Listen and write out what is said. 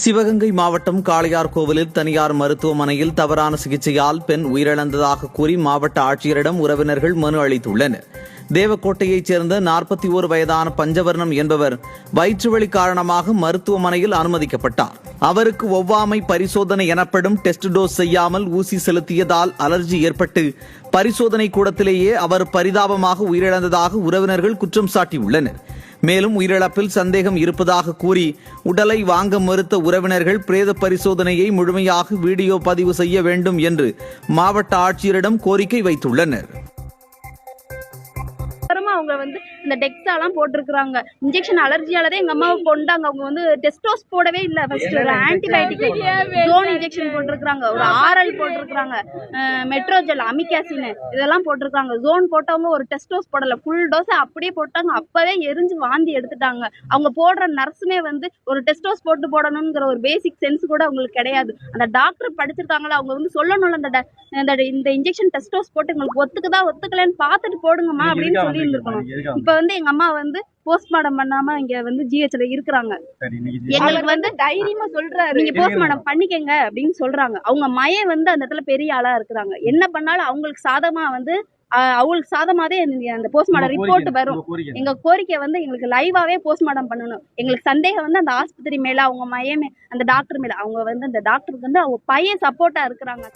சிவகங்கை மாவட்டம் காளையார்கோவிலில் தனியார் மருத்துவமனையில் தவறான சிகிச்சையால் பெண் உயிரிழந்ததாக கூறி மாவட்ட ஆட்சியரிடம் உறவினர்கள் மனு அளித்துள்ளனர். தேவக்கோட்டையைச் சேர்ந்த 41 வயதான பஞ்சவர்ணம் என்பவர் வயிற்றுவலி காரணமாக மருத்துவமனையில் அனுமதிக்கப்பட்டார். அவருக்கு ஒவ்வாமை பரிசோதனை எனப்படும் டெஸ்ட் டோஸ் செய்யாமல் ஊசி செலுத்தியதால் அலர்ஜி ஏற்பட்டு பரிசோதனை கூடத்திலேயே அவர் பரிதாபமாக உயிரிழந்ததாக உறவினர்கள் குற்றம் சாட்டியுள்ளனர். மேலும் உயிரிழப்பில் சந்தேகம் இருப்பதாக கூறி உடலை வாங்க மறுத்த உறவினர்கள் பிரேத பரிசோதனையை முழுமையாக வீடியோ பதிவு செய்ய வேண்டும் என்று மாவட்ட ஆட்சியரிடம் கோரிக்கை வைத்துள்ளனர். அவங்க இந்த டெக்ஸாலாம் போட்டிருக்காங்க. இன்ஜெக்ஷன் அலர்ஜியாலதான் எங்க அம்மாவை கொண்டாங்க. அவங்க டெஸ்டோஸ் போடவே இல்ல. ஃபர்ஸ்ட் ஒரு ஆன்டிபயோட்டிக் ஜோன் இன்ஜெக்ஷன் போட்டிருக்காங்க, ஒரு ஆர்எல் போட்டிருக்காங்க, மெட்ரோஜெல், அமிகாசின் இதெல்லாம் போட்டிருக்காங்க. ஜோன் போட்டவங்க ஒரு டெஸ்டோஸ் போடல, ஃபுல் டோஸ் அப்படியே போட்டாங்க. அப்பவே எரிஞ்சு வாந்தி எடுத்துட்டாங்க. அவங்க போடுற நர்ஸுமே ஒரு டெஸ்டோஸ் போட்டு போடணுங்கிற ஒரு பேசிக் சென்ஸ் கூட அவங்களுக்கு கிடையாது. அந்த டாக்டர் படிச்சிருக்காங்களா, அவங்க சொல்லணும்ல, இந்த இன்ஜெக்ஷன் டெஸ்டோஸ் போட்டு உங்களுக்கு ஒத்துக்குதா ஒத்துக்கலன்னு பார்த்துட்டு போடுங்கம்மா அப்படின்னு சொல்லி இருந்திருக்கணும். இப்ப எங்க அம்மா போஸ்ட்மார்டம் பண்ணாம இங்க ஜிஹெச்ல இருக்கிறாங்க. எங்களுக்கு தைரியமா சொல்றாரு, நீங்க போஸ்ட்மார்டம் பண்ணிக்கங்க அப்படின்னு சொல்றாங்க. அவங்க மய அந்த இடத்துல பெரிய ஆளா இருக்கிறாங்க. என்ன பண்ணாலும் அவங்களுக்கு சாதமா அவங்களுக்கு சாதமாவே அந்த போஸ்ட்மார்டம் ரிப்போர்ட் வரும். எங்க கோரிக்கை எங்களுக்கு லைவாவே போஸ்ட்மார்டம் பண்ணணும். எங்களுக்கு சந்தேகம் அந்த ஆஸ்பத்திரி மேல, அவங்க மயமே அந்த டாக்டர் மேல. அவங்க அந்த டாக்டருக்கு அவங்க பையன் சப்போர்ட்டா இருக்கிறாங்க.